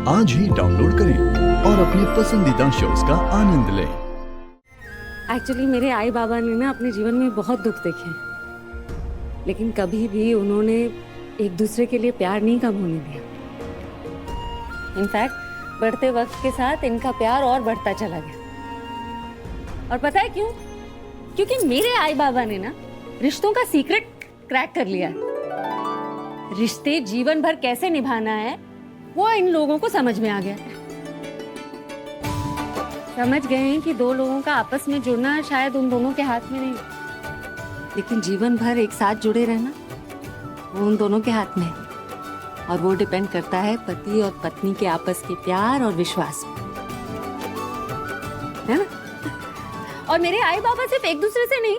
आज ही डाउनलोड करें और अपने पसंदीदा शोज का आनंद लें। एक्चुअली मेरे आई बाबा ने ना अपने जीवन में बहुत दुख देखे हैं, लेकिन कभी भी उन्होंने एक दूसरे के लिए प्यार नहीं कम होने दिया। इनफैक्ट बढ़ते वक्त के साथ इनका प्यार और बढ़ता चला गया। और पता है क्यों? क्योंकि मेरे आई बाबा ने ना रिश्तों का सीक्रेट क्रैक कर लिया है। रिश्ते जीवन भर कैसे निभाना है वो इन लोगों को समझ में आ गया। समझ गए हैं कि दो लोगों का आपस में जुड़ना शायद उन दोनों के हाथ में नहीं, लेकिन जीवन भर एक साथ जुड़े रहना वो उन दोनों के हाथ में है। और वो डिपेंड करता है पति और पत्नी के आपस के प्यार और विश्वास पर, है ना? और मेरे आई बाबा सिर्फ एक दूसरे से नहीं,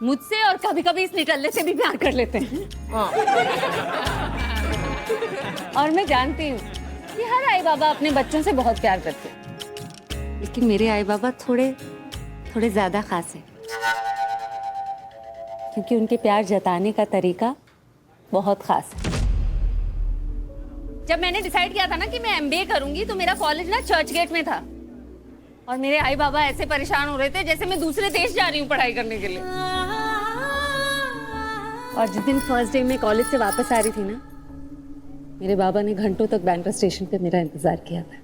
मुझसे और कभी कभी इस निटल्ले से भी प्यार कर लेते हैं। और मैं जानती हूँ कि हर आई बाबा अपने बच्चों से बहुत प्यार करते हैं, लेकिन मेरे आई बाबा थोड़े ज्यादा खास हैं, क्योंकि उनके प्यार जताने का तरीका बहुत खास है। जब मैंने डिसाइड किया था ना कि मैं एमबीए करूंगी, तो मेरा कॉलेज ना चर्च गेट में था, और मेरे आई बाबा ऐसे परेशान हो रहे थे जैसे मैं दूसरे देश जा रही हूँ पढ़ाई करने के लिए। और जिस दिन फर्स्ट डे में कॉलेज से वापस आ रही थी ना, मेरे बाबा ने घंटों तक बैंड्रा स्टेशन पे मेरा इंतजार किया था।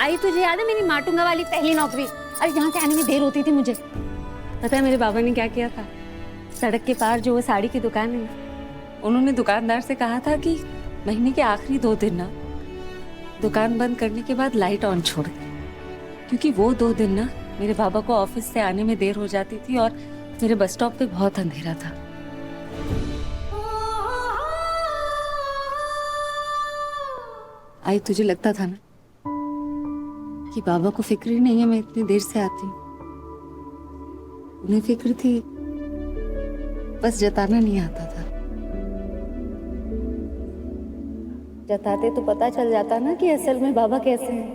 आई तुझे याद है मेरी माटुंगा वाली पहली नौकरी? अरे यहाँ से आने में देर होती थी मुझे। पता है मेरे बाबा ने क्या किया था? सड़क के पार जो वो साड़ी की दुकान है, उन्होंने दुकानदार से कहा था कि महीने के आखिरी 2 दिन ना दुकान बंद करने के बाद लाइट ऑन छोड़ दे, क्योंकि वो 2 दिन ना मेरे बाबा को ऑफिस से आने में देर हो जाती थी और मेरे बस स्टॉप पे बहुत अंधेरा था। आई तुझे लगता था ना कि बाबा को फिक्र ही नहीं है मैं इतनी देर से आती हूँ। उन्हें फिक्र थी, बस जताना नहीं आता था। जताते तो पता चल जाता ना कि असल में बाबा कैसे हैं।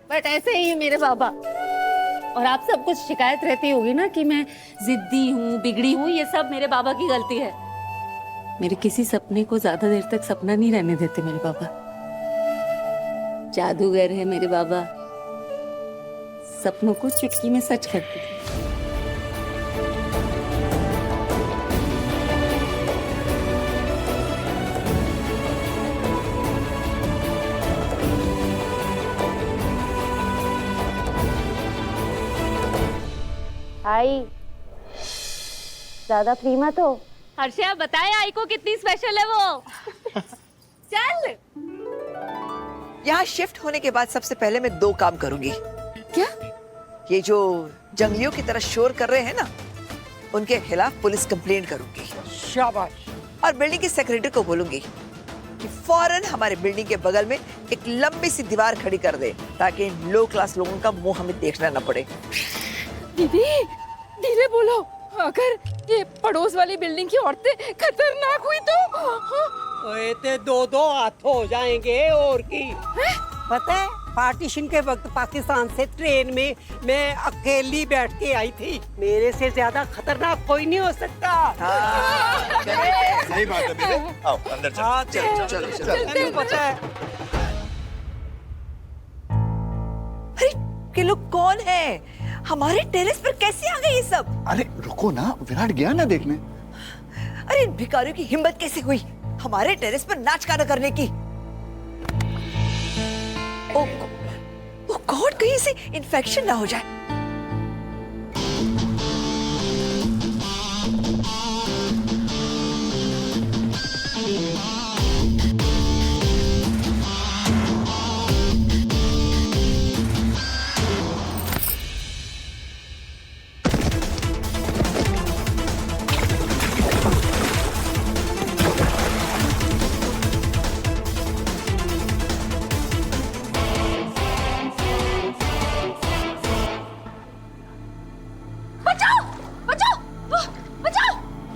बट ऐसे ही है मेरे बाबा। और आप सब कुछ शिकायत रहती होगी ना कि मैं जिद्दी हूँ, बिगड़ी हूँ। ये सब मेरे बाबा की गलती है। मेरे किसी सपने को ज्यादा देर तक सपना नहीं रहने देते मेरे बाबा। जादूगर है मेरे बाबा, सपनों को चुटकी में सच करते थे। आई ज्यादा फ्री मत हो। हर्षिया बताए आई को कितनी स्पेशल है वो। चल। यहाँ शिफ्ट होने के बाद सबसे पहले मैं 2 काम करूंगी। क्या? ये जो जंगलियों की तरह शोर कर रहे हैं ना, उनके खिलाफ पुलिस कंप्लेंट करूंगी। शाबाश। और बिल्डिंग के सेक्रेटरी को बोलूंगी कि फौरन हमारे बिल्डिंग के बगल में एक लंबी सी दीवार खड़ी कर दे, ताकि इन लो क्लास लोगों का मुंह हमें देखना न पड़े। दीदी धीरे बोलो, अगर ये पड़ोस वाली बिल्डिंग की औरतें खतरनाक हुई तो ओए ते 2-2 हाथ हो जाएंगे और की। पता है पार्टीशन के वक्त पाकिस्तान से ट्रेन में मैं अकेली बैठ के आई थी। मेरे से ज्यादा खतरनाक कोई नहीं हो सकता। सही बात है बेटे। आओ अंदर चलो। चलो पता है। अरे ये लोग कौन है? हमारे टेरेस पर कैसे आ गए ये सब? अरे रुको ना, विराट गया ना देखने। अरे इन भिखारियों की हिम्मत कैसे हुई हमारे टेरेस पर नाच गाना करने की? ओ गॉड, कहीं से इन्फेक्शन ना हो जाए।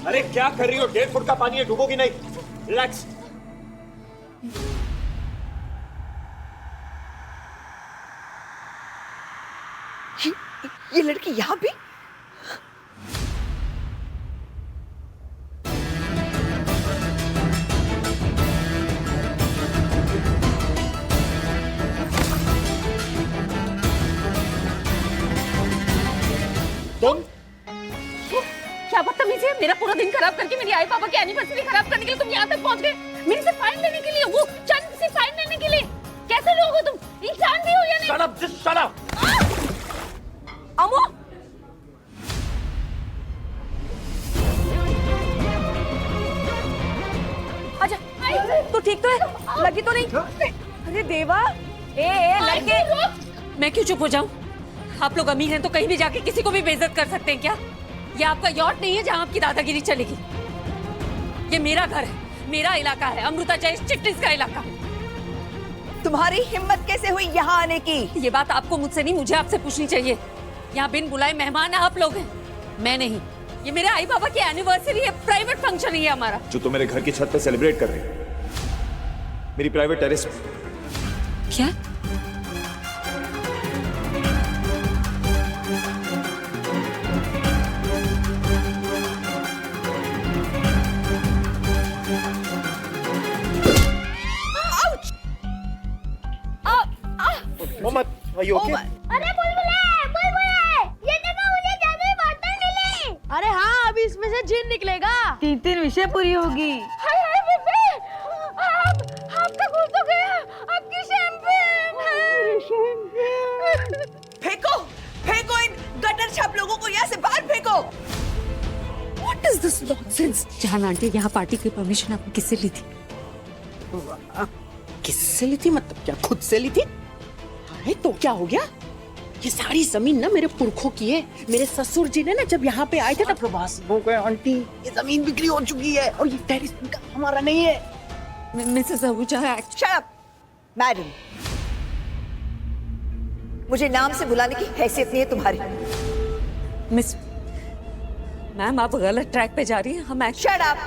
अरे क्या कर रही हो? 1.5 फुट का पानी है, डूबोगी नहीं। रिलैक्स। ये लड़की यहाँ भी? आई पापा की एनिवर्सरी खराब करने के लिए तुम यहाँ तक पहुँच गए, मेरे से फाइन लेने के लिए, वो चंद सी फाइन लेने के लिए। कैसे लोग हो तुम? इंसान भी हो या नहीं? Shut up, just shut up. Amo, आजा, तू ठीक तो है? लगी तो नहीं? अरे देवा, ए लड़के, मैं क्यों चुप हो जाऊं? आप लोग अमीर हैं तो कहीं भी जाके किसी को भी बेइज्जत कर सकते हैं क्या? ये आपका यॉट नहीं है जहां आपकी दादागिरी चलेगी। ये मेरा घर है, मेरा इलाका है, अमृता जयेश चिट्टिस का इलाका। तुम्हारी हिम्मत कैसे हुई यहाँ आने की? ये बात आपको मुझसे नहीं, मुझे आपसे पूछनी चाहिए। यहाँ बिन बुलाए मेहमान आप लोग हैं, मैं नहीं। ये मेरे आई बाबा की एनिवर्सरी है, प्राइवेट फंक्शन है ये हमारा। जो तुम मेरे घर की छत पे सेलिब्रेट कर रहे हो, मेरी प्राइवेट टेरेस पे। क्या? Mohammad, are you okay? अरे बुलबुले, ये देखो मुझे जादुई बॉटल मिली। अरे हाँ, अभी इसमें से जिन निकलेगा। 3 विषय पूरी होगी। हाय हाय बेबे, आपका खुल तो गया, आपकी शैंपेन है। फेंको, फेंको इन गटर छाप लोगों को यहाँ से बाहर फेंको। What is this nonsense? जान आंटी, यहाँ पार्टी की परमिशन आपने किससे ली थी? किससे ली थी? मतलब क्या खुद से ली थी? अरे तो क्या हो गया? ये सारी जमीन ना मेरे पुरखों की है। मेरे ससुर जी ने ना जब यहाँ पे आए थे तब प्रवास हो गए आंटी, ये जमीन बिक्री हो चुकी है और ये टेरेस इनका हमारा नहीं है। Mrs Ahuja, shut up, madam. मुझे नाम से बुलाने की हैसियत नहीं है तुम्हारी। मिस मैम, आप गलत ट्रैक पे जा रही हैं। हम शट अप।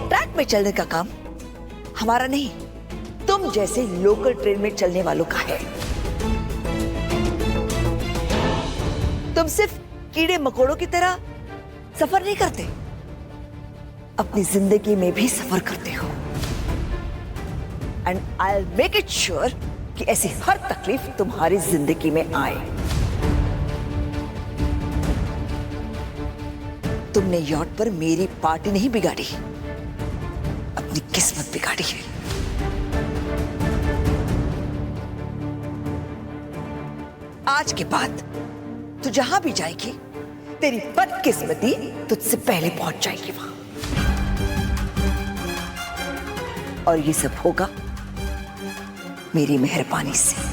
ट्रैक में चलने का काम हमारा नहीं, तुम जैसे लोकल ट्रेन में चलने वालों का है। तुम सिर्फ कीड़े मकोड़ों की तरह सफर नहीं करते, अपनी जिंदगी में भी सफर करते हो। And I will make it sure कि ऐसी हर तकलीफ तुम्हारी जिंदगी में आए। तुमने यॉट पर मेरी पार्टी नहीं बिगाड़ी, अपनी किस्मत बिगाड़ी है। आज के बाद तू जहां भी जाएगी, तेरी बदकिस्मती तुझसे पहले पहुंच जाएगी वहां। और ये सब होगा मेरी मेहरबानी से।